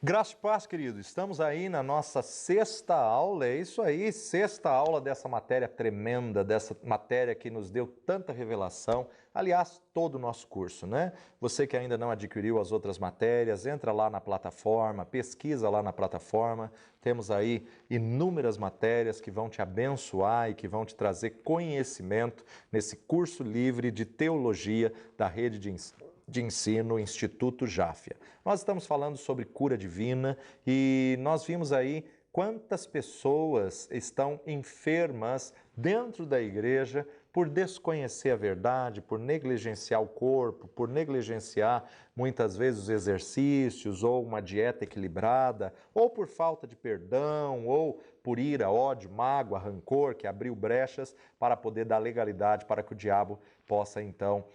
Graça e paz, querido. Estamos aí na nossa sexta aula, é isso aí, sexta aula dessa matéria tremenda, dessa matéria que nos deu tanta revelação. Aliás, todo o nosso curso, né? Você que ainda não adquiriu as outras matérias, entra lá na plataforma, pesquisa lá na plataforma. Temos aí inúmeras matérias que vão te abençoar e que vão te trazer conhecimento nesse curso livre de teologia da rede de ensino Instituto Jáfia. Nós estamos falando sobre cura divina e nós vimos aí quantas pessoas estão enfermas dentro da igreja por desconhecer a verdade, por negligenciar o corpo, por negligenciar muitas vezes os exercícios ou uma dieta equilibrada, ou por falta de perdão, ou por ira, ódio, mágoa, rancor, que abriu brechas para poder dar legalidade para que o diabo possa então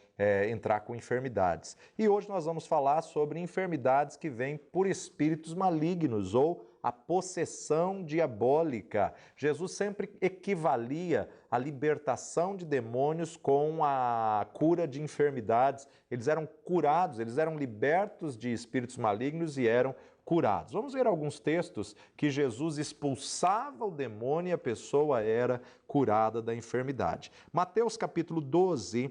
entrar com enfermidades. E hoje nós vamos falar sobre enfermidades que vêm por espíritos malignos ou a possessão diabólica. Jesus sempre equivalia a libertação de demônios com a cura de enfermidades. Eles eram curados, eles eram libertos de espíritos malignos e eram curados. Vamos ver alguns textos que Jesus expulsava o demônio e a pessoa era curada da enfermidade. Mateus capítulo 12,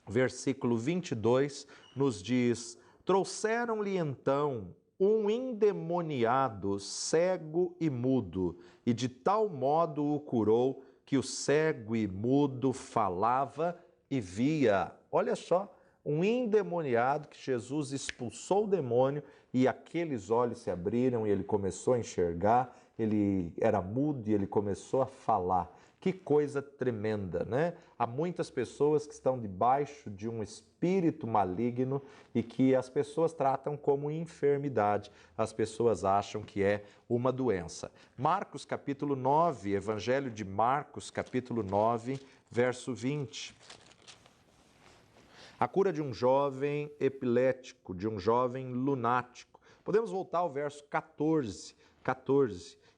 versículo 22, nos diz: trouxeram-lhe então um endemoniado, cego e mudo, e de tal modo o curou que o cego e mudo falava e via. Olha só, um endemoniado que Jesus expulsou o demônio e aqueles olhos se abriram e ele começou a enxergar, ele era mudo e ele começou a falar. Que coisa tremenda, né? Há muitas pessoas que estão debaixo de um espírito maligno e que as pessoas tratam como enfermidade. As pessoas acham que é uma doença. Marcos capítulo 9, Evangelho de Marcos capítulo 9, verso 20. A cura de um jovem epilético, de um jovem lunático. Podemos voltar ao verso 14.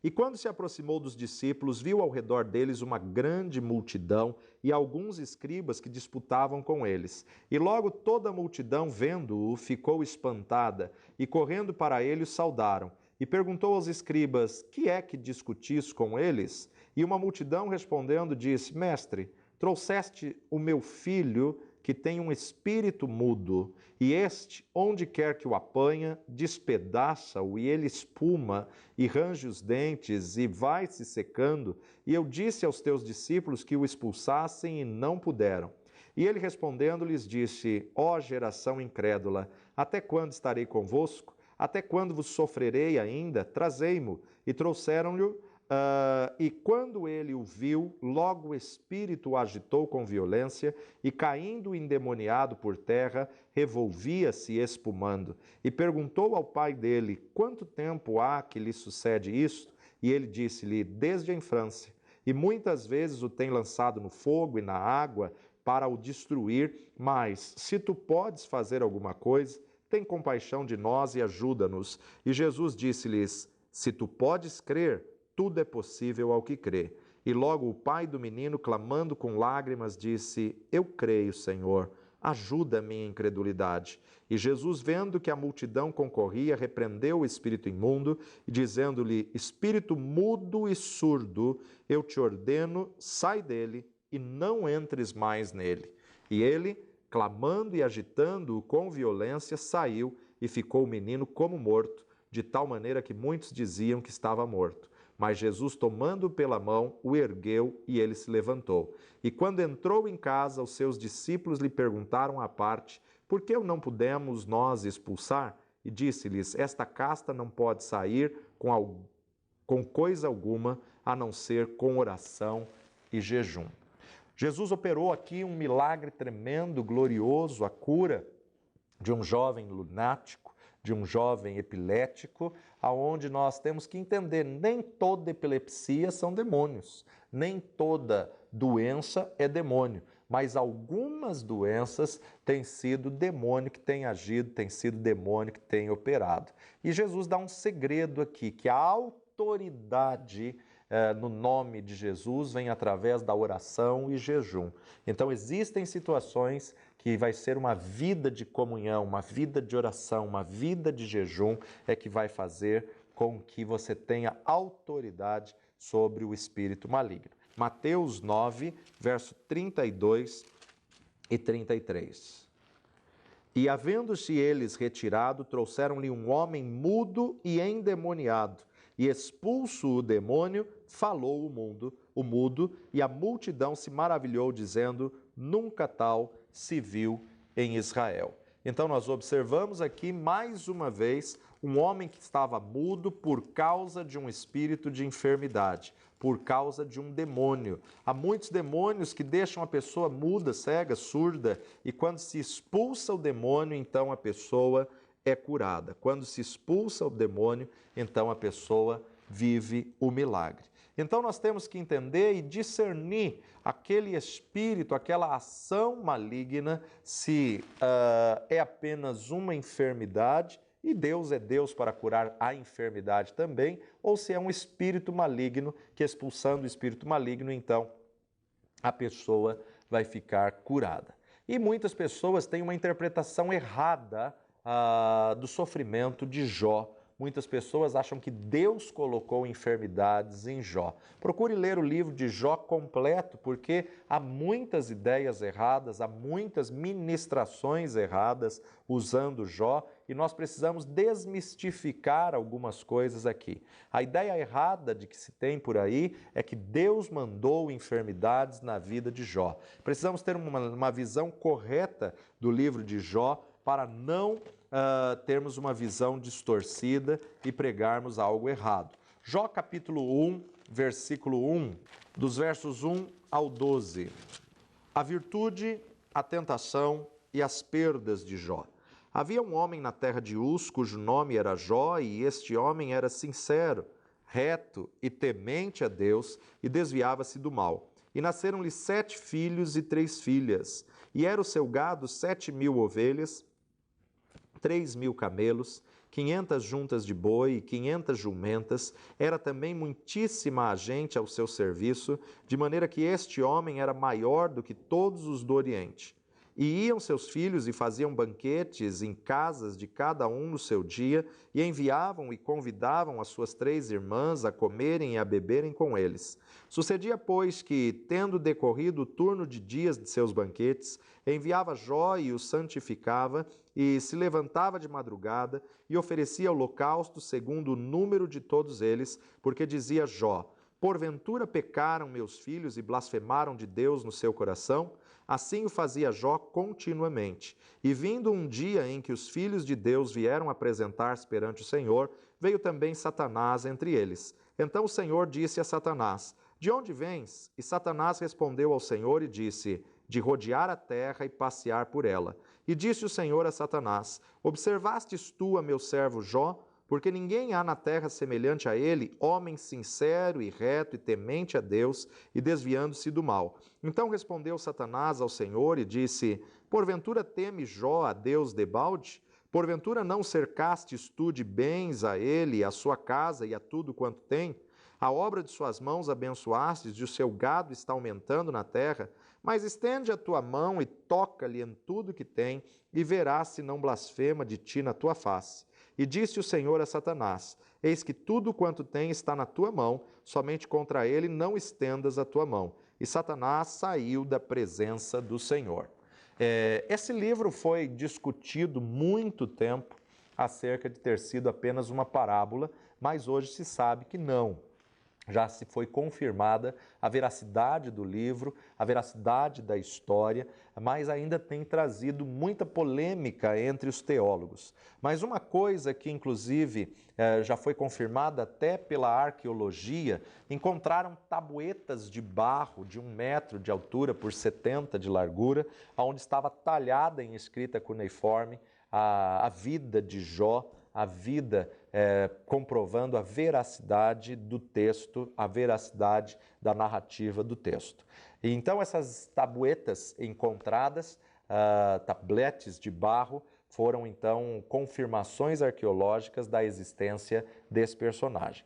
E quando se aproximou dos discípulos, viu ao redor deles uma grande multidão e alguns escribas que disputavam com eles. E logo toda a multidão, vendo-o, ficou espantada e correndo para ele o saudaram. E perguntou aos escribas: que é que discutis com eles? E uma multidão respondendo disse: Mestre, trouxeste o meu filho que tem um espírito mudo, e este, onde quer que o apanha, despedaça-o, e ele espuma, e range os dentes, e vai se secando. E eu disse aos teus discípulos que o expulsassem, e não puderam. E ele respondendo lhes disse: ó geração incrédula, até quando estarei convosco? Até quando vos sofrerei ainda? Trazei-mo. E trouxeram-lhe. E quando ele o viu, logo o espírito o agitou com violência, e caindo endemoniado por terra, revolvia-se espumando. E perguntou ao pai dele: quanto tempo há que lhe sucede isto? E ele disse-lhe: desde a infância. E muitas vezes o tem lançado no fogo e na água para o destruir. Mas, se tu podes fazer alguma coisa, tem compaixão de nós e ajuda-nos. E Jesus disse-lhes: se tu podes crer, tudo é possível ao que crê. E logo o pai do menino, clamando com lágrimas, disse: eu creio, Senhor, ajuda a minha incredulidade. E Jesus, vendo que a multidão concorria, repreendeu o espírito imundo, e dizendo-lhe: espírito mudo e surdo, eu te ordeno, sai dele e não entres mais nele. E ele, clamando e agitando-o com violência, saiu e ficou o menino como morto, de tal maneira que muitos diziam que estava morto. Mas Jesus, tomando-o pela mão, o ergueu e ele se levantou. E quando entrou em casa, os seus discípulos lhe perguntaram à parte: por que não pudemos nós expulsar? E disse-lhes: esta casta não pode sair com coisa alguma, a não ser com oração e jejum. Jesus operou aqui um milagre tremendo, glorioso, a cura de um jovem lunático, de um jovem epilético, aonde nós temos que entender, nem toda epilepsia são demônios, nem toda doença é demônio, mas algumas doenças têm sido demônio que tem agido, tem sido demônio que tem operado. E Jesus dá um segredo aqui, que a autoridade no nome de Jesus vem através da oração e jejum. Então existem situações que vai ser uma vida de comunhão, uma vida de oração, uma vida de jejum é que vai fazer com que você tenha autoridade sobre o espírito maligno. Mateus 9, verso 32 e 33. E havendo-se eles retirado, trouxeram-lhe um homem mudo e endemoniado, e expulso o demônio, falou o mudo, e a multidão se maravilhou, dizendo: nunca tal se viu em Israel. Então nós observamos aqui mais uma vez um homem que estava mudo por causa de um espírito de enfermidade, por causa de um demônio. Há muitos demônios que deixam a pessoa muda, cega, surda, e quando se expulsa o demônio, então a pessoa é curada. Quando se expulsa o demônio, então a pessoa vive o milagre. Então nós temos que entender e discernir aquele espírito, aquela ação maligna, se é apenas uma enfermidade, e Deus é Deus para curar a enfermidade também, ou se é um espírito maligno, que expulsando o espírito maligno, então a pessoa vai ficar curada. E muitas pessoas têm uma interpretação errada do sofrimento de Jó. Muitas pessoas acham que Deus colocou enfermidades em Jó. Procure ler o livro de Jó completo, porque há muitas ideias erradas, há muitas ministrações erradas usando Jó, e nós precisamos desmistificar algumas coisas aqui. A ideia errada de que se tem por aí é que Deus mandou enfermidades na vida de Jó. Precisamos ter uma visão correta do livro de Jó para não termos uma visão distorcida e pregarmos algo errado. Jó capítulo 1, versículo 1, dos versos 1 ao 12. A virtude, a tentação e as perdas de Jó. Havia um homem na terra de Uz, cujo nome era Jó, e este homem era sincero, reto e temente a Deus, e desviava-se do mal. E nasceram-lhe 7 filhos e 3 filhas, e era o seu gado 7.000 ovelhas, 3.000 camelos, 500 juntas de boi e 500 jumentas, era também muitíssima a gente ao seu serviço, de maneira que este homem era maior do que todos os do Oriente. E iam seus filhos e faziam banquetes em casas de cada um no seu dia, e enviavam e convidavam as suas 3 irmãs a comerem e a beberem com eles. Sucedia, pois, que, tendo decorrido o turno de dias de seus banquetes, enviava Jó e o santificava, e se levantava de madrugada, e oferecia holocausto segundo o número de todos eles, porque dizia Jó: porventura pecaram meus filhos e blasfemaram de Deus no seu coração? Assim o fazia Jó continuamente. E vindo um dia em que os filhos de Deus vieram apresentar-se perante o Senhor, veio também Satanás entre eles. Então o Senhor disse a Satanás: de onde vens? E Satanás respondeu ao Senhor e disse: de rodear a terra e passear por ela. E disse o Senhor a Satanás: observastes tu a meu servo Jó? Porque ninguém há na terra semelhante a ele, homem sincero e reto e temente a Deus e desviando-se do mal. Então respondeu Satanás ao Senhor e disse: porventura teme Jó a Deus debalde? Porventura não cercastes tu de bens a ele, a sua casa e a tudo quanto tem? A obra de suas mãos abençoastes, e o seu gado está aumentando na terra. Mas estende a tua mão e toca-lhe em tudo que tem, e verás se não blasfema de ti na tua face. E disse o Senhor a Satanás: eis que tudo quanto tem está na tua mão, somente contra ele não estendas a tua mão. E Satanás saiu da presença do Senhor. Esse livro foi discutido muito tempo acerca de ter sido apenas uma parábola, mas hoje se sabe que não. Já se foi confirmada a veracidade do livro, a veracidade da história, mas ainda tem trazido muita polêmica entre os teólogos. Mas uma coisa que, inclusive, já foi confirmada até pela arqueologia, encontraram tabuetas de barro de 1 metro de altura por 70 de largura, onde estava talhada em escrita cuneiforme a vida de Jó, a vida comprovando a veracidade do texto, a veracidade da narrativa do texto. E então essas tabuetas encontradas, tabletes de barro, foram então confirmações arqueológicas da existência desse personagem.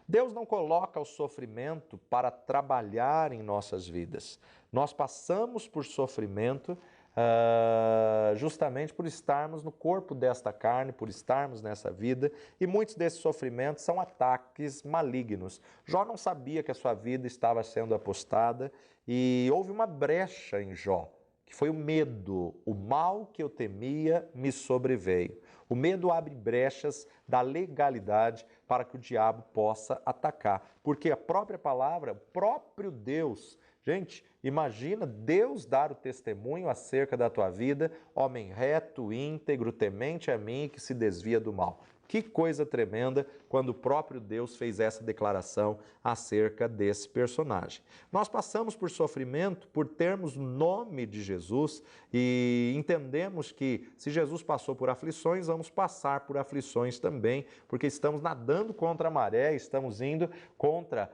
Deus não coloca o sofrimento para trabalhar em nossas vidas. Nós passamos por sofrimento justamente por estarmos no corpo desta carne, por estarmos nessa vida, e muitos desses sofrimentos são ataques malignos. Jó não sabia que a sua vida estava sendo apostada e houve uma brecha em Jó, que foi o medo. O mal que eu temia me sobreveio. O medo abre brechas da legalidade para que o diabo possa atacar, porque a própria palavra, o próprio Deus. Gente, imagina Deus dar o testemunho acerca da tua vida, homem reto, íntegro, temente a mim e que se desvia do mal. Que coisa tremenda quando o próprio Deus fez essa declaração acerca desse personagem. Nós passamos por sofrimento por termos o nome de Jesus e entendemos que se Jesus passou por aflições, vamos passar por aflições também, porque estamos nadando contra a maré, estamos indo contra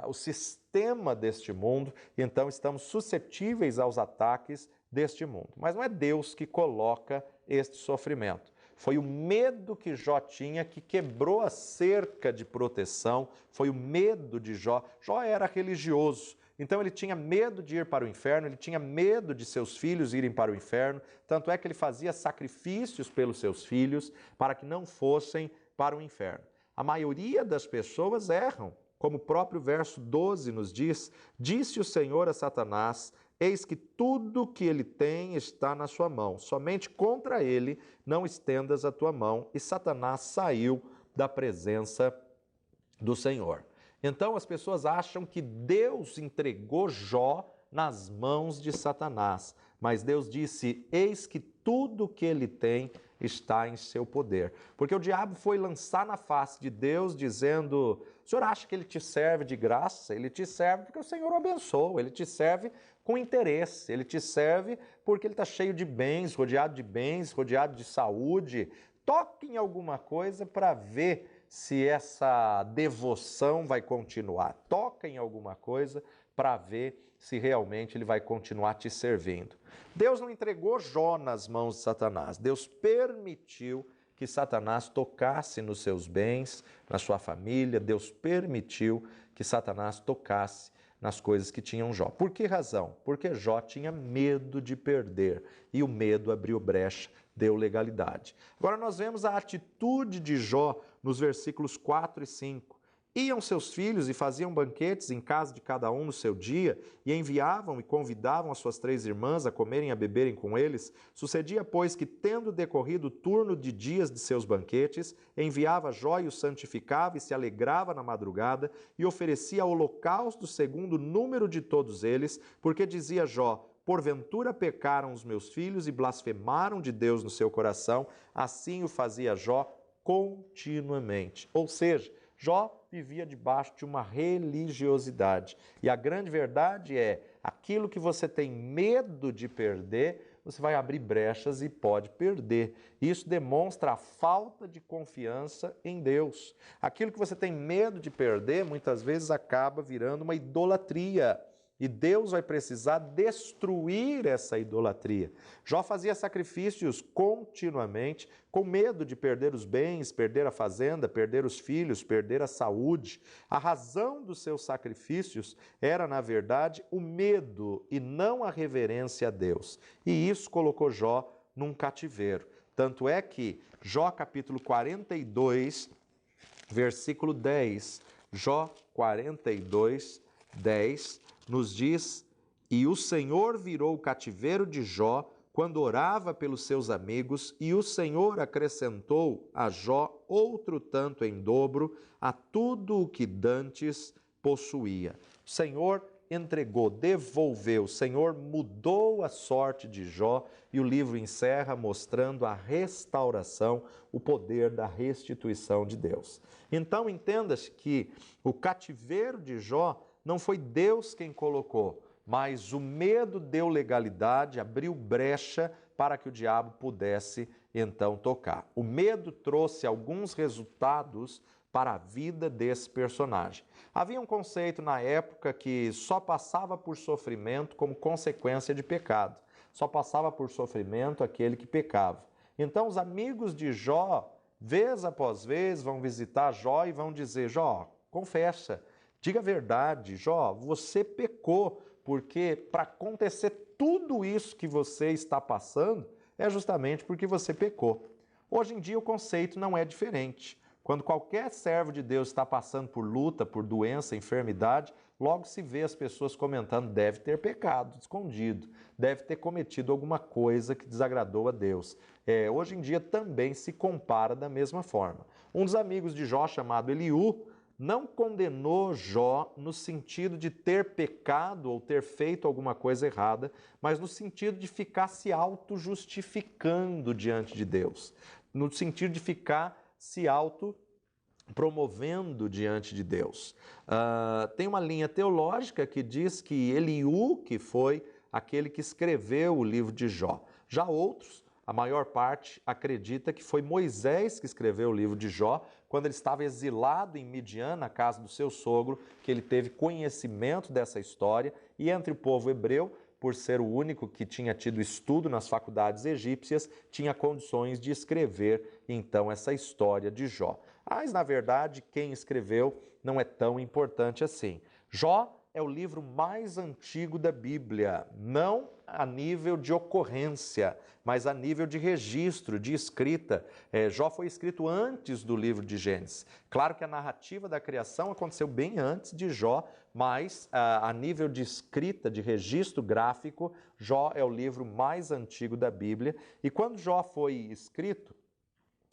o sistema deste mundo, então estamos suscetíveis aos ataques deste mundo. Mas não é Deus que coloca este sofrimento. Foi o medo que Jó tinha que quebrou a cerca de proteção, foi o medo de Jó. Jó era religioso, então ele tinha medo de ir para o inferno, ele tinha medo de seus filhos irem para o inferno, tanto é que ele fazia sacrifícios pelos seus filhos para que não fossem para o inferno. A maioria das pessoas erram, como o próprio verso 12 nos diz, disse o Senhor a Satanás, eis que tudo que ele tem está na sua mão, somente contra ele não estendas a tua mão. E Satanás saiu da presença do Senhor. Então as pessoas acham que Deus entregou Jó nas mãos de Satanás, mas Deus disse, eis que tudo que ele tem está em seu poder. Porque o diabo foi lançar na face de Deus dizendo, o senhor acha que ele te serve de graça? Ele te serve porque o Senhor o abençoa, ele te serve com interesse, ele te serve porque ele está cheio de bens, rodeado de saúde. Toque em alguma coisa para ver se essa devoção vai continuar. Toca em alguma coisa para ver se realmente ele vai continuar te servindo. Deus não entregou Jó nas mãos de Satanás. Deus permitiu que Satanás tocasse nos seus bens, na sua família. Deus permitiu que Satanás tocasse nas coisas que tinham Jó. Por que razão? Porque Jó tinha medo de perder e o medo abriu brecha, deu legalidade. Agora nós vemos a atitude de Jó nos versículos 4 e 5. Iam seus filhos e faziam banquetes em casa de cada um no seu dia, e enviavam e convidavam as suas 3 irmãs a comerem e a beberem com eles. Sucedia, pois, que, tendo decorrido o turno de dias de seus banquetes, enviava Jó e o santificava e se alegrava na madrugada, e oferecia holocausto segundo o número de todos eles, porque dizia Jó, porventura pecaram os meus filhos e blasfemaram de Deus no seu coração. Assim o fazia Jó continuamente. Ou seja, Jó vivia debaixo de uma religiosidade. E a grande verdade é, aquilo que você tem medo de perder, você vai abrir brechas e pode perder. Isso demonstra a falta de confiança em Deus. Aquilo que você tem medo de perder, muitas vezes acaba virando uma idolatria. E Deus vai precisar destruir essa idolatria. Jó fazia sacrifícios continuamente, com medo de perder os bens, perder a fazenda, perder os filhos, perder a saúde. A razão dos seus sacrifícios era, na verdade, o medo e não a reverência a Deus. E isso colocou Jó num cativeiro. Tanto é que Jó capítulo 42, versículo 10, Jó 42, 10, nos diz, e o Senhor virou o cativeiro de Jó quando orava pelos seus amigos, e o Senhor acrescentou a Jó outro tanto em dobro a tudo o que dantes possuía. O Senhor entregou, devolveu, o Senhor mudou a sorte de Jó, e o livro encerra mostrando a restauração, o poder da restituição de Deus. Então entenda-se que o cativeiro de Jó não foi Deus quem colocou, mas o medo deu legalidade, abriu brecha para que o diabo pudesse então tocar. O medo trouxe alguns resultados para a vida desse personagem. Havia um conceito na época que só passava por sofrimento como consequência de pecado. Só passava por sofrimento aquele que pecava. Então os amigos de Jó, vez após vez, vão visitar Jó e vão dizer, Jó, confessa, diga a verdade. Jó, você pecou, porque para acontecer tudo isso que você está passando, é justamente porque você pecou. Hoje em dia o conceito não é diferente. Quando qualquer servo de Deus está passando por luta, por doença, enfermidade, logo se vê as pessoas comentando, deve ter pecado escondido, deve ter cometido alguma coisa que desagradou a Deus. Hoje em dia também se compara da mesma forma. Um dos amigos de Jó, chamado Eliú, não condenou Jó no sentido de ter pecado ou ter feito alguma coisa errada, mas no sentido de ficar se auto-justificando diante de Deus, no sentido de ficar se promovendo diante de Deus. Tem uma linha teológica que diz que Eliú, que foi aquele que escreveu o livro de Jó. Já outros, a maior parte, acredita que foi Moisés que escreveu o livro de Jó, quando ele estava exilado em Midian, na casa do seu sogro, que ele teve conhecimento dessa história, e entre o povo hebreu, por ser o único que tinha tido estudo nas faculdades egípcias, tinha condições de escrever, então, essa história de Jó. Mas, na verdade, quem escreveu não é tão importante assim. Jó é o livro mais antigo da Bíblia, não a nível de ocorrência, mas a nível de registro, de escrita. Jó foi escrito antes do livro de Gênesis. Claro que a narrativa da criação aconteceu bem antes de Jó, mas a nível de escrita, de registro gráfico, Jó é o livro mais antigo da Bíblia. E quando Jó foi escrito,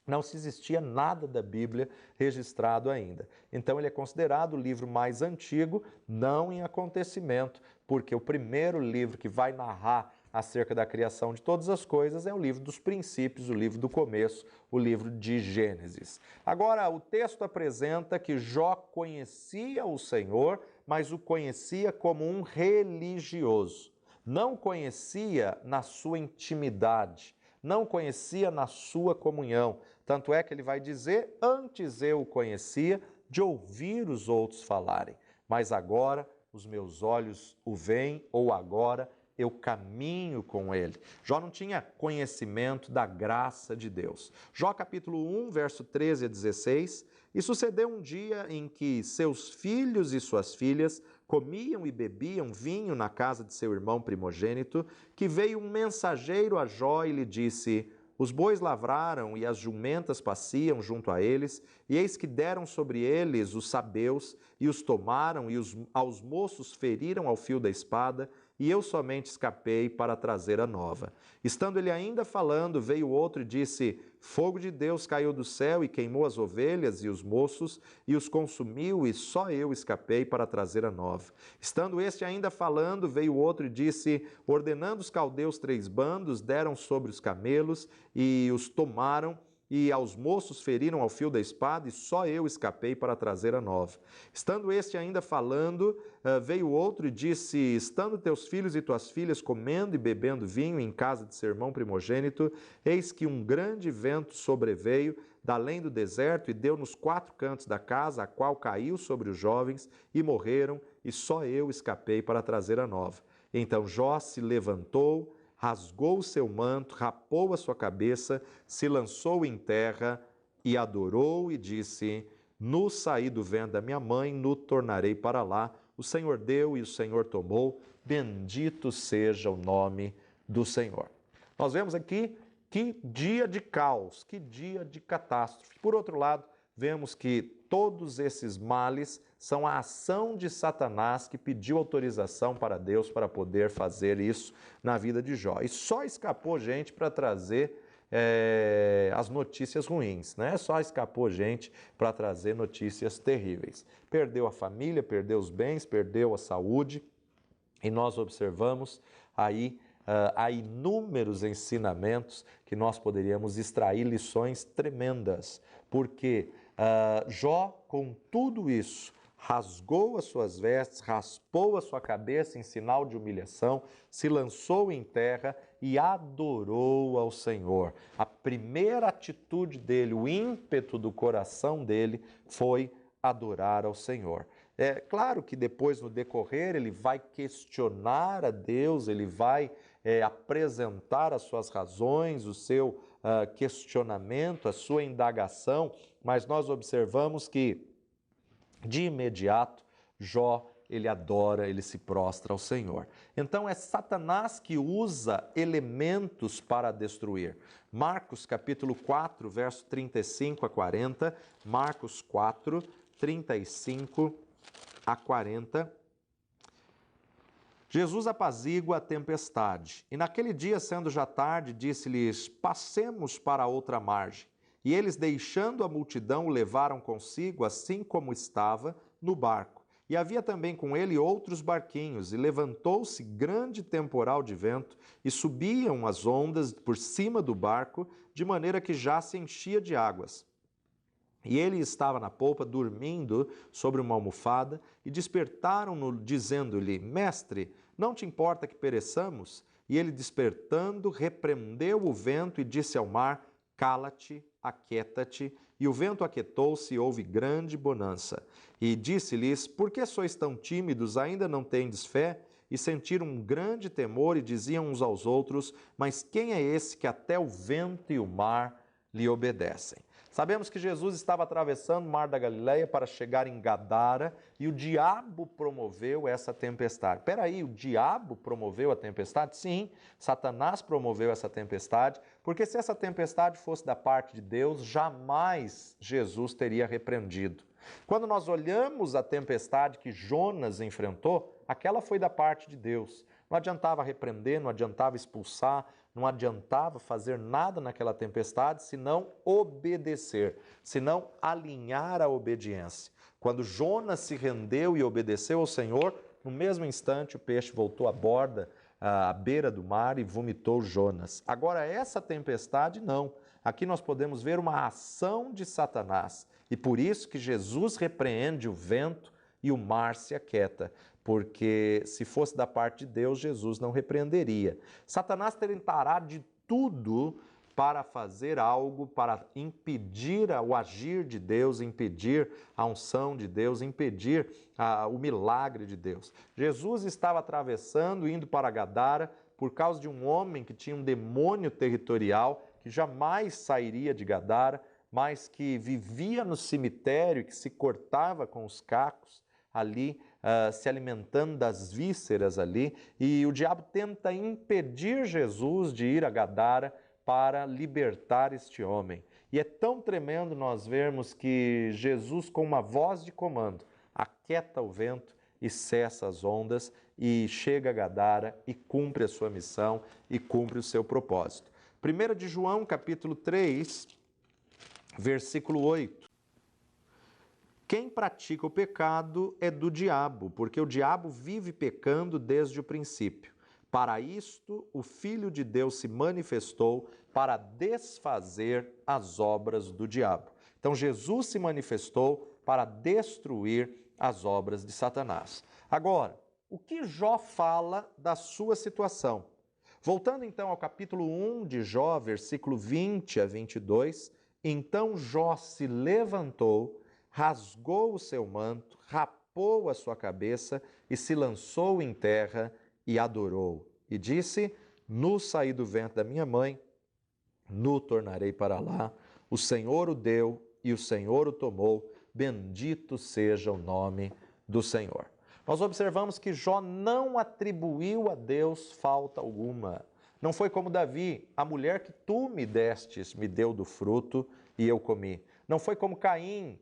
não se existia nada da Bíblia registrado ainda. Então ele é considerado o livro mais antigo, não em acontecimento, porque o primeiro livro que vai narrar acerca da criação de todas as coisas é o livro dos princípios, o livro do começo, o livro de Gênesis. Agora, o texto apresenta que Jó conhecia o Senhor, mas o conhecia como um religioso. Não conhecia na sua intimidade, não conhecia na sua comunhão. Tanto é que ele vai dizer, antes eu o conhecia de ouvir os outros falarem, mas agora os meus olhos o veem, ou agora eu caminho com ele. Jó não tinha conhecimento da graça de Deus. Jó capítulo 1, verso 13 a 16, e sucedeu um dia em que seus filhos e suas filhas comiam e bebiam vinho na casa de seu irmão primogênito, que veio um mensageiro a Jó e lhe disse: os bois lavraram e as jumentas pasciam junto a eles, e eis que deram sobre eles os sabeus, e os tomaram, e aos moços feriram ao fio da espada, e eu somente escapei para trazer a nova. Estando ele ainda falando, veio outro e disse: fogo de Deus caiu do céu e queimou as ovelhas e os moços, e os consumiu, e só eu escapei para trazer a nova. Estando este ainda falando, veio outro e disse: ordenando os caldeus 3 bandos, deram sobre os camelos, e os tomaram, e aos moços feriram ao fio da espada, e só eu escapei para trazer a nova. Estando este ainda falando, veio outro e disse: estando teus filhos e tuas filhas comendo e bebendo vinho em casa de seu irmão primogênito, eis que um grande vento sobreveio da além do deserto e deu nos 4 cantos da casa, a qual caiu sobre os jovens e morreram, e só eu escapei para trazer a nova. Então Jó se levantou, rasgou o seu manto, rapou a sua cabeça, se lançou em terra e adorou e disse: no saí do ventre da minha mãe, no tornarei para lá. O Senhor deu e o Senhor tomou, bendito seja o nome do Senhor. Nós vemos aqui que dia de caos, que dia de catástrofe. Por outro lado, vemos que todos esses males são a ação de Satanás, que pediu autorização para Deus para poder fazer isso na vida de Jó. E só escapou gente para trazer as notícias ruins, né? Só escapou gente para trazer notícias terríveis. Perdeu a família, perdeu os bens, perdeu a saúde, e nós observamos aí há inúmeros ensinamentos que nós poderíamos extrair lições tremendas, porque Jó, com tudo isso, rasgou as suas vestes, raspou a sua cabeça em sinal de humilhação, se lançou em terra e adorou ao Senhor. A primeira atitude dele, o ímpeto do coração dele foi adorar ao Senhor. É claro que depois, no decorrer, ele vai questionar a Deus, ele vai apresentar as suas razões, o seu questionamento, a sua indagação, mas nós observamos que De imediato, Jó, ele adora, ele se prostra ao Senhor. Então é Satanás que usa elementos para destruir. Marcos capítulo 4, verso 35 a 40, Marcos 4, 35 a 40. Jesus apazigua a tempestade, e naquele dia, sendo já tarde, disse-lhes: passemos para a outra margem. E eles, deixando a multidão, o levaram consigo, assim como estava, no barco. E havia também com ele outros barquinhos, e levantou-se grande temporal de vento, e subiam as ondas por cima do barco, de maneira que já se enchia de águas. E ele estava na polpa, dormindo sobre uma almofada, e despertaram-no, dizendo-lhe: Mestre, não te importa que pereçamos? E ele, despertando, repreendeu o vento e disse ao mar: Cala-te, aquieta-te. E o vento aquietou-se e houve grande bonança. E disse-lhes: Por que sois tão tímidos, ainda não tendes fé? E sentiram um grande temor e diziam uns aos outros: Mas quem é esse que até o vento e o mar lhe obedecem? Sabemos que Jesus estava atravessando o Mar da Galileia para chegar em Gadara e o diabo promoveu essa tempestade. Peraí, o diabo promoveu a tempestade? Sim, Satanás promoveu essa tempestade, porque se essa tempestade fosse da parte de Deus, jamais Jesus teria repreendido. Quando nós olhamos a tempestade que Jonas enfrentou, aquela foi da parte de Deus. Não adiantava repreender, não adiantava expulsar, não adiantava fazer nada naquela tempestade, senão obedecer, senão alinhar a obediência. Quando Jonas se rendeu e obedeceu ao Senhor, no mesmo instante o peixe voltou à borda, à beira do mar e vomitou Jonas. Agora, essa tempestade não. Aqui nós podemos ver uma ação de Satanás. E por isso que Jesus repreende o vento e o mar se aquieta, porque se fosse da parte de Deus, Jesus não repreenderia. Satanás tentará de tudo para fazer algo, para impedir o agir de Deus, impedir a unção de Deus, impedir o milagre de Deus. Jesus estava atravessando, indo para Gadara, por causa de um homem que tinha um demônio territorial, que jamais sairia de Gadara, mas que vivia no cemitério, que se cortava com os cacos ali, se alimentando das vísceras ali, e o diabo tenta impedir Jesus de ir a Gadara para libertar este homem. E é tão tremendo nós vermos que Jesus, com uma voz de comando, aquieta o vento e cessa as ondas, e chega a Gadara e cumpre a sua missão e cumpre o seu propósito. 1 de João, capítulo 3, versículo 8. Quem pratica o pecado é do diabo, porque o diabo vive pecando desde o princípio. Para isto, o Filho de Deus se manifestou para desfazer as obras do diabo. Então, Jesus se manifestou para destruir as obras de Satanás. Agora, o que Jó fala da sua situação? Voltando então ao capítulo 1 de Jó, versículo 20 a 22, então Jó se levantou, rasgou o seu manto, rapou a sua cabeça e se lançou em terra e adorou. E disse: Nu saí do ventre da minha mãe, nu tornarei para lá. O Senhor o deu e o Senhor o tomou. Bendito seja o nome do Senhor. Nós observamos que Jó não atribuiu a Deus falta alguma. Não foi como Davi: a mulher que tu me destes me deu do fruto e eu comi. Não foi como Caim: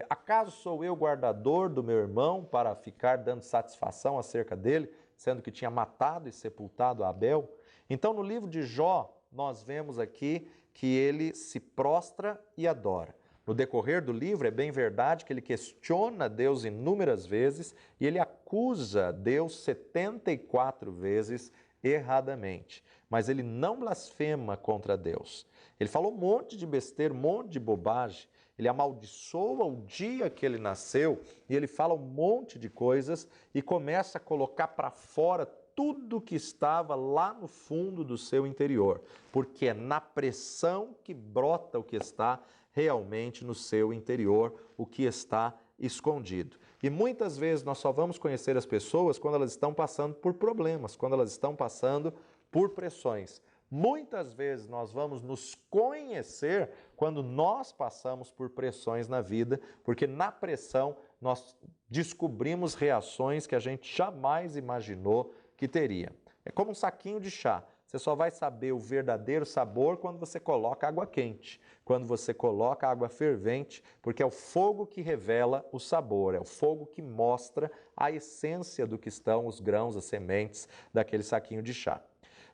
acaso sou eu guardador do meu irmão para ficar dando satisfação acerca dele, sendo que tinha matado e sepultado Abel? Então, no livro de Jó, nós vemos aqui que ele se prostra e adora. No decorrer do livro, é bem verdade que ele questiona Deus inúmeras vezes e ele acusa Deus 74 vezes erradamente. Mas ele não blasfema contra Deus. Ele falou um monte de besteira, um monte de bobagem. Ele amaldiçoa o dia que ele nasceu e ele fala um monte de coisas e começa a colocar para fora tudo que estava lá no fundo do seu interior, porque é na pressão que brota o que está realmente no seu interior, o que está escondido. E muitas vezes nós só vamos conhecer as pessoas quando elas estão passando por problemas, quando elas estão passando por pressões. Muitas vezes nós vamos nos conhecer quando nós passamos por pressões na vida, porque na pressão nós descobrimos reações que a gente jamais imaginou que teria. É como um saquinho de chá. Você só vai saber o verdadeiro sabor quando você coloca água quente, quando você coloca água fervente, porque é o fogo que revela o sabor, é o fogo que mostra a essência do que estão os grãos, as sementes daquele saquinho de chá.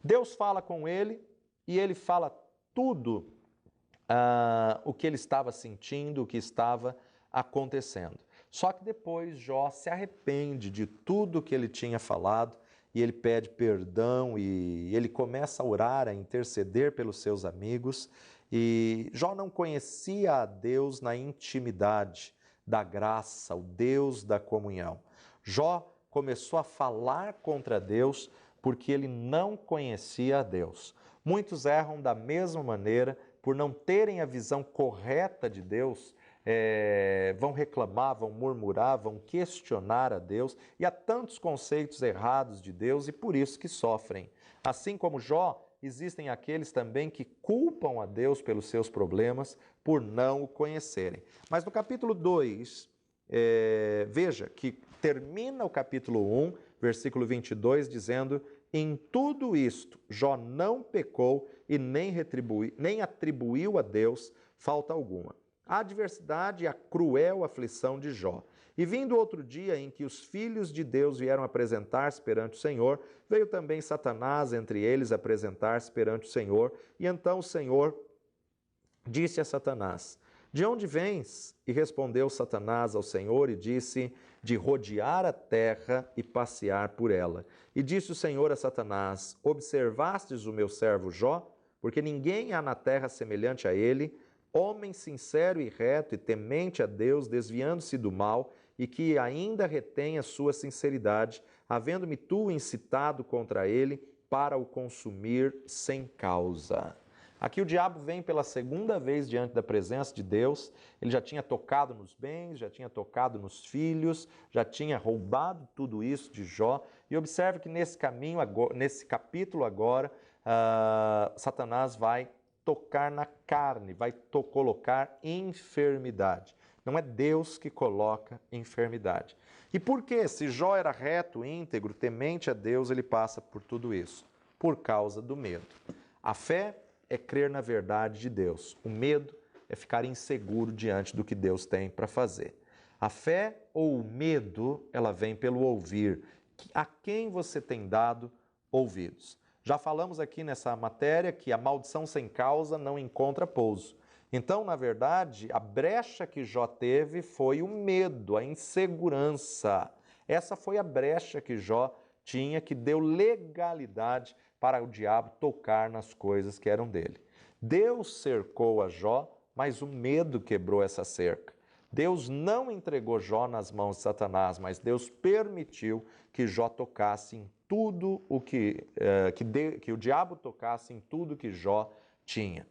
Deus fala com ele e ele fala tudo o que ele estava sentindo, o que estava acontecendo. Só que depois Jó se arrepende de tudo que ele tinha falado e ele pede perdão e ele começa a orar, a interceder pelos seus amigos. E Jó não conhecia a Deus na intimidade da graça, o Deus da comunhão. Jó começou a falar contra Deus porque ele não conhecia a Deus. Muitos erram da mesma maneira por não terem a visão correta de Deus, vão reclamar, vão murmurar, vão questionar a Deus, e há tantos conceitos errados de Deus e por isso que sofrem. Assim como Jó, existem aqueles também que culpam a Deus pelos seus problemas por não o conhecerem. Mas no capítulo 2, veja que termina o capítulo 1, versículo 22, dizendo: em tudo isto, Jó não pecou e nem atribuiu a Deus falta alguma. A adversidade e a cruel aflição de Jó. E vindo outro dia em que os filhos de Deus vieram apresentar-se perante o Senhor, veio também Satanás entre eles apresentar-se perante o Senhor. E então o Senhor disse a Satanás: de onde vens? E respondeu Satanás ao Senhor e disse: de rodear a terra e passear por ela. E disse o Senhor a Satanás: observastes o meu servo Jó? Porque ninguém há na terra semelhante a ele, homem sincero e reto e temente a Deus, desviando-se do mal, e que ainda retém a sua sinceridade, havendo-me tu incitado contra ele para o consumir sem causa. Aqui o diabo vem pela segunda vez diante da presença de Deus. Ele já tinha tocado nos bens, já tinha tocado nos filhos, já tinha roubado tudo isso de Jó. E observe que nesse caminho, nesse capítulo agora, Satanás vai tocar na carne, vai colocar enfermidade. Não é Deus que coloca enfermidade. E por que? Se Jó era reto, íntegro, temente a Deus, ele passa por tudo isso? Por causa do medo. A fé é crer na verdade de Deus. O medo é ficar inseguro diante do que Deus tem para fazer. A fé ou o medo, ela vem pelo ouvir. A quem você tem dado ouvidos? Já falamos aqui nessa matéria que a maldição sem causa não encontra pouso. Então, na verdade, a brecha que Jó teve foi o medo, a insegurança. Essa foi a brecha que Jó tinha, que deu legalidade para o diabo tocar nas coisas que eram dele. Deus cercou a Jó, mas o medo quebrou essa cerca. Deus não entregou Jó nas mãos de Satanás, mas Deus permitiu que Jó tocasse em tudo o que o diabo tocasse em tudo que Jó tinha.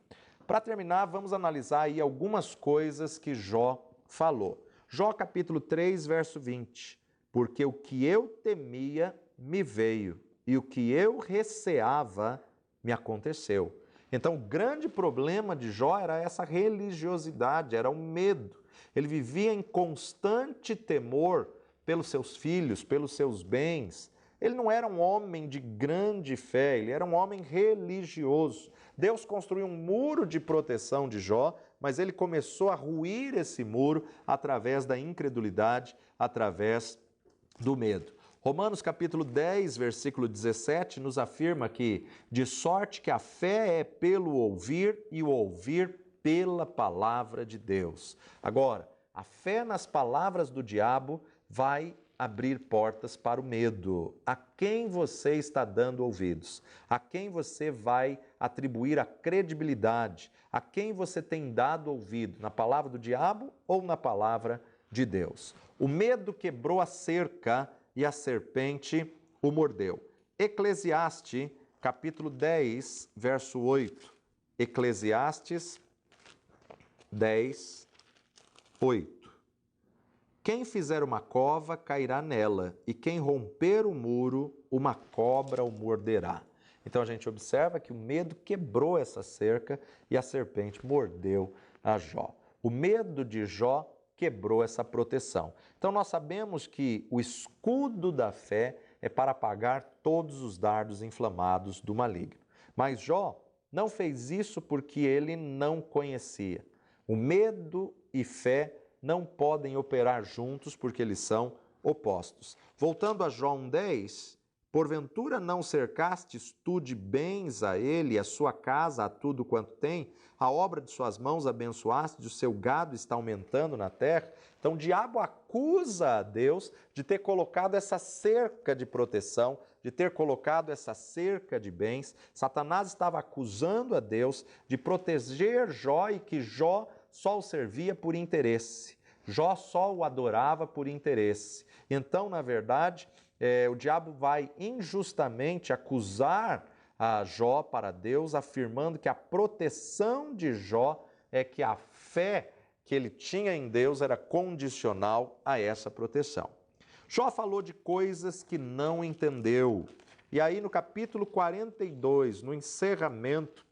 Para terminar, vamos analisar aí algumas coisas que Jó falou. Jó capítulo 3, verso 20. Porque o que eu temia me veio, e o que eu receava me aconteceu. Então, o grande problema de Jó era essa religiosidade, era o medo. Ele vivia em constante temor pelos seus filhos, pelos seus bens. Ele não era um homem de grande fé, ele era um homem religioso. Deus construiu um muro de proteção de Jó, mas ele começou a ruir esse muro através da incredulidade, através do medo. Romanos capítulo 10, versículo 17, nos afirma que de sorte que a fé é pelo ouvir e o ouvir pela palavra de Deus. Agora, a fé nas palavras do diabo vai abrir portas para o medo. A quem você está dando ouvidos? A quem você vai atribuir a credibilidade? A quem você tem dado ouvido? Na palavra do diabo ou na palavra de Deus? O medo quebrou a cerca e a serpente o mordeu. Eclesiastes, capítulo 10, verso 8. Eclesiastes 10, 8. Quem fizer uma cova cairá nela, e quem romper o muro, uma cobra o morderá. Então a gente observa que o medo quebrou essa cerca e a serpente mordeu a Jó. O medo de Jó quebrou essa proteção. Então nós sabemos que o escudo da fé é para apagar todos os dardos inflamados do maligno. Mas Jó não fez isso porque ele não conhecia. O medo e fé não podem operar juntos porque eles são opostos. Voltando a Jó 1,10, porventura não cercastes tu de bens a ele, a sua casa, a tudo quanto tem? A obra de suas mãos abençoaste, o seu gado está aumentando na terra? Então o diabo acusa a Deus de ter colocado essa cerca de proteção, de ter colocado essa cerca de bens. Satanás estava acusando a Deus de proteger Jó e que Jó só o servia por interesse. Jó só o adorava por interesse. Então, na verdade, o diabo vai injustamente acusar a Jó para Deus, afirmando que a proteção de Jó é que a fé que ele tinha em Deus era condicional a essa proteção. Jó falou de coisas que não entendeu. E aí no capítulo 42, no encerramento,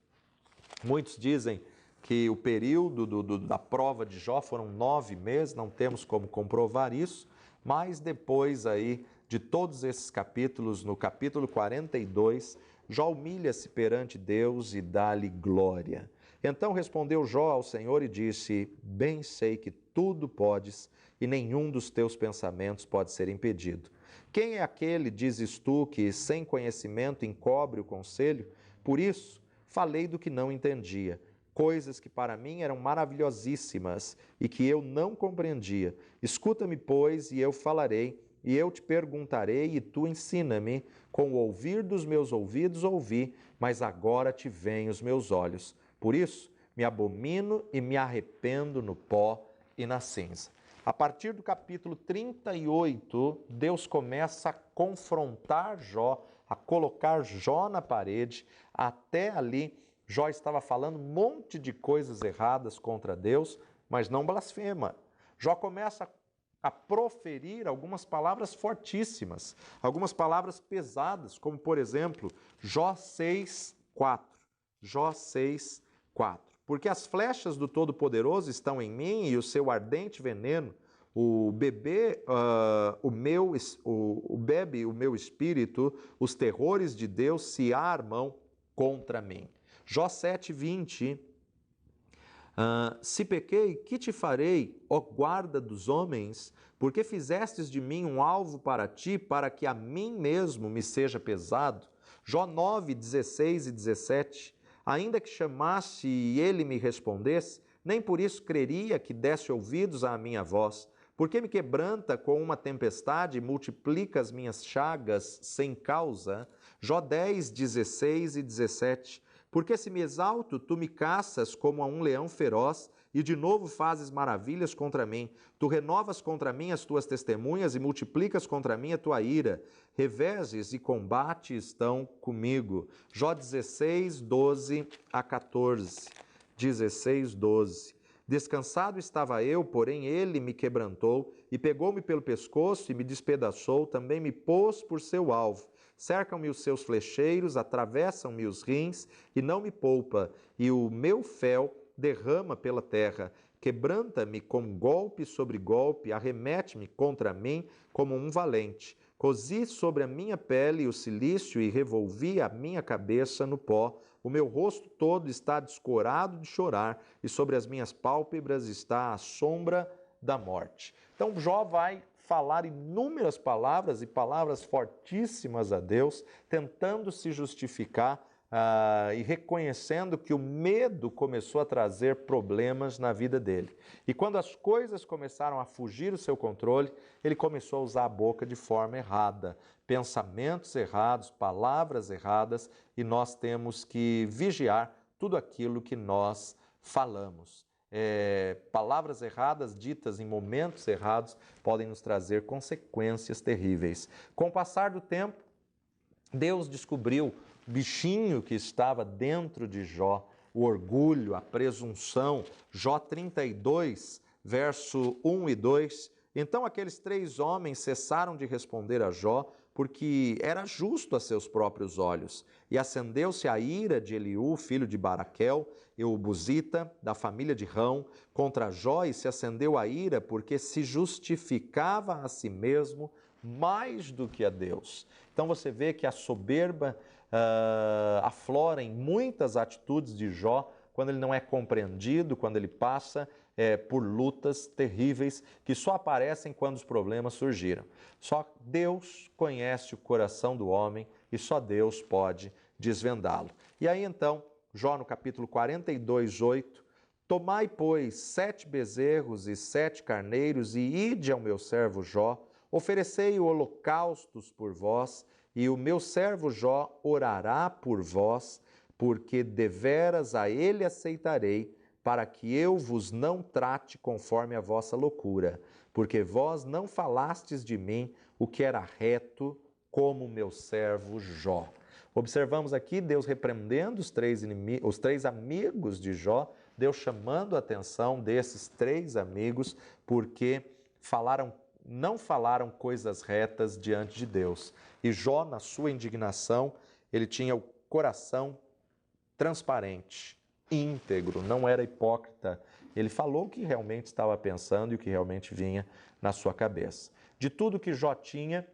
muitos dizem que o período da prova de Jó foram 9 meses, não temos como comprovar isso, mas depois aí de todos esses capítulos, no capítulo 42, Jó humilha-se perante Deus e dá-lhe glória. Então respondeu Jó ao Senhor e disse: bem sei que tudo podes e nenhum dos teus pensamentos pode ser impedido. Quem é aquele, dizes tu, que sem conhecimento encobre o conselho? Por isso falei do que não entendia, coisas que para mim eram maravilhosíssimas e que eu não compreendia. Escuta-me, pois, e eu falarei, e eu te perguntarei, e tu ensina-me. Com o ouvir dos meus ouvidos ouvi, mas agora te veem os meus olhos. Por isso, me abomino e me arrependo no pó e na cinza. A partir do capítulo 38, Deus começa a confrontar Jó, a colocar Jó na parede. Até ali, Jó estava falando um monte de coisas erradas contra Deus, mas não blasfema. Jó começa a proferir algumas palavras fortíssimas, algumas palavras pesadas, como por exemplo, Jó 6:4. Jó 6:4. Porque as flechas do Todo-Poderoso estão em mim e o seu ardente veneno, bebe o meu espírito, os terrores de Deus se armam contra mim. Jó 7:20. Se pequei, que te farei, ó guarda dos homens? Porque fizestes de mim um alvo para ti, para que a mim mesmo me seja pesado? Jó 9:16 e 17. Ainda que chamasse e ele me respondesse, nem por isso creria que desse ouvidos à minha voz. Porque me quebranta com uma tempestade e multiplica as minhas chagas sem causa? Jó 10:16 e 17. Porque se me exalto, tu me caças como a um leão feroz e de novo fazes maravilhas contra mim. Tu renovas contra mim as tuas testemunhas e multiplicas contra mim a tua ira. Reveses e combate estão comigo. Jó 16:12 a 14. 16:12. Descansado estava eu, porém ele me quebrantou e pegou-me pelo pescoço e me despedaçou, também me pôs por seu alvo. Cercam-me os seus flecheiros, atravessam-me os rins e não me poupa, e o meu fel derrama pela terra. Quebranta-me com golpe sobre golpe, arremete-me contra mim como um valente. Cozi sobre a minha pele o cilício e revolvi a minha cabeça no pó. O meu rosto todo está descorado de chorar e sobre as minhas pálpebras está a sombra da morte. Então Jó vai falar inúmeras palavras e palavras fortíssimas a Deus, tentando se justificar e reconhecendo que o medo começou a trazer problemas na vida dele. E quando as coisas começaram a fugir do seu controle, ele começou a usar a boca de forma errada, pensamentos errados, palavras erradas, e nós temos que vigiar tudo aquilo que nós falamos. Palavras erradas ditas em momentos errados podem nos trazer consequências terríveis. Com o passar do tempo, Deus descobriu o bichinho que estava dentro de Jó, o orgulho, a presunção. Jó 32, verso 1 e 2. Então aqueles 3 homens cessaram de responder a Jó, porque era justo a seus próprios olhos. E acendeu-se a ira de Eliú, filho de Baraquel, eubusita, da família de Rão, contra Jó, e se acendeu a ira porque se justificava a si mesmo mais do que a Deus. Então você vê que a soberba aflora em muitas atitudes de Jó, quando ele não é compreendido, quando ele passa por lutas terríveis que só aparecem quando os problemas surgiram. Só Deus conhece o coração do homem e só Deus pode desvendá-lo. E aí então, Jó no capítulo 42, 8, tomai, pois, 7 bezerros e 7 carneiros e ide ao meu servo Jó, oferecei holocaustos por vós, e o meu servo Jó orará por vós, porque deveras a ele aceitarei, para que eu vos não trate conforme a vossa loucura, porque vós não falastes de mim o que era reto, como meu servo Jó. Observamos aqui Deus repreendendo os três amigos de Jó, Deus chamando a atenção desses 3 amigos, porque não falaram coisas retas diante de Deus. E Jó, na sua indignação, ele tinha o coração transparente, íntegro, não era hipócrita. Ele falou o que realmente estava pensando e o que realmente vinha na sua cabeça. De tudo que Jó tinha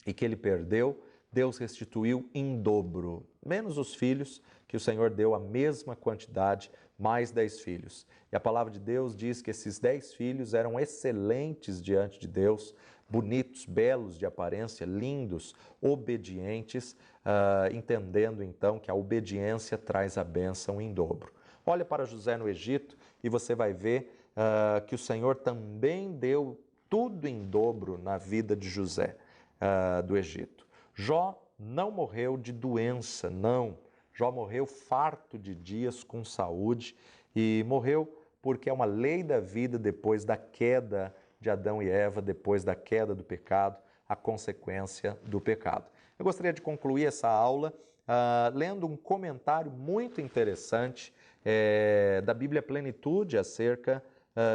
e que ele perdeu, Deus restituiu em dobro, menos os filhos, que o Senhor deu a mesma quantidade, mais 10 filhos. E a palavra de Deus diz que esses 10 filhos eram excelentes diante de Deus, bonitos, belos de aparência, lindos, obedientes, entendendo então que a obediência traz a bênção em dobro. Olha para José no Egito e você vai ver que o Senhor também deu tudo em dobro na vida de José do Egito. Jó não morreu de doença, não. Jó morreu farto de dias, com saúde, e morreu porque é uma lei da vida depois da queda de Adão e Eva, depois da queda do pecado, a consequência do pecado. Eu gostaria de concluir essa aula lendo um comentário muito interessante da Bíblia Plenitude acerca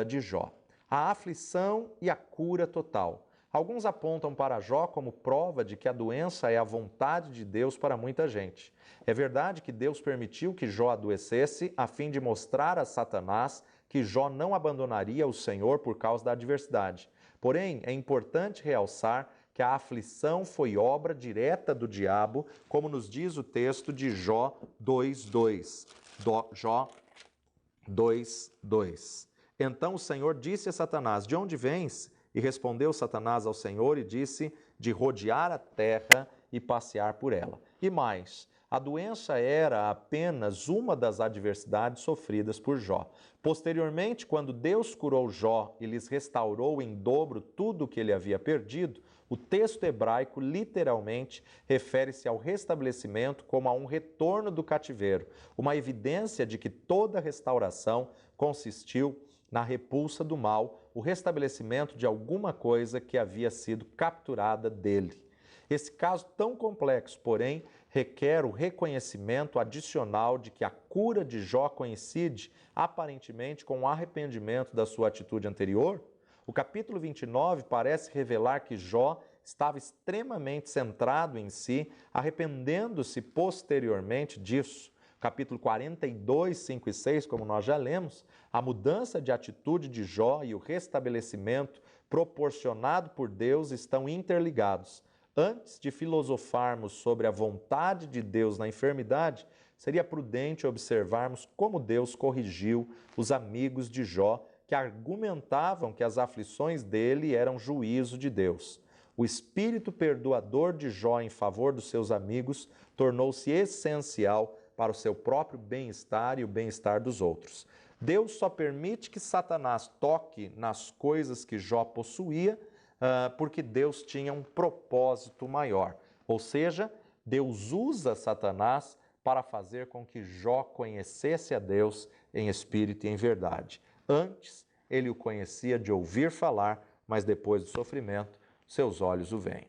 de Jó. A aflição e a cura total. Alguns apontam para Jó como prova de que a doença é a vontade de Deus para muita gente. É verdade que Deus permitiu que Jó adoecesse a fim de mostrar a Satanás que Jó não abandonaria o Senhor por causa da adversidade. Porém, é importante realçar que a aflição foi obra direta do diabo, como nos diz o texto de Jó 2:2. Jó 2:2. Então o Senhor disse a Satanás: de onde vens? E respondeu Satanás ao Senhor e disse: de rodear a terra e passear por ela. E mais, a doença era apenas uma das adversidades sofridas por Jó. Posteriormente, quando Deus curou Jó e lhes restaurou em dobro tudo o que ele havia perdido, o texto hebraico literalmente refere-se ao restabelecimento como a um retorno do cativeiro, uma evidência de que toda restauração consistiu na repulsa do mal, o restabelecimento de alguma coisa que havia sido capturada dele. Esse caso tão complexo, porém, requer o reconhecimento adicional de que a cura de Jó coincide, aparentemente, com o arrependimento da sua atitude anterior. O capítulo 29 parece revelar que Jó estava extremamente centrado em si, arrependendo-se posteriormente disso. Capítulo 42, 5 e 6, como nós já lemos, a mudança de atitude de Jó e o restabelecimento proporcionado por Deus estão interligados. Antes de filosofarmos sobre a vontade de Deus na enfermidade, seria prudente observarmos como Deus corrigiu os amigos de Jó, que argumentavam que as aflições dele eram juízo de Deus. O espírito perdoador de Jó em favor dos seus amigos tornou-se essencial para o seu próprio bem-estar e o bem-estar dos outros. Deus só permite que Satanás toque nas coisas que Jó possuía, porque Deus tinha um propósito maior. Ou seja, Deus usa Satanás para fazer com que Jó conhecesse a Deus em espírito e em verdade. Antes, ele o conhecia de ouvir falar, mas depois do sofrimento, seus olhos o veem.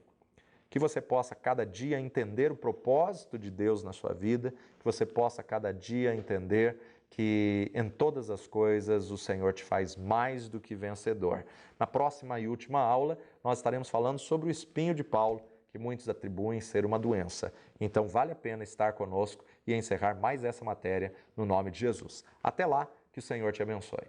Que você possa cada dia entender o propósito de Deus na sua vida, que você possa cada dia entender que em todas as coisas o Senhor te faz mais do que vencedor. Na próxima e última aula, nós estaremos falando sobre o espinho de Paulo, que muitos atribuem ser uma doença. Então vale a pena estar conosco e encerrar mais essa matéria no nome de Jesus. Até lá, que o Senhor te abençoe.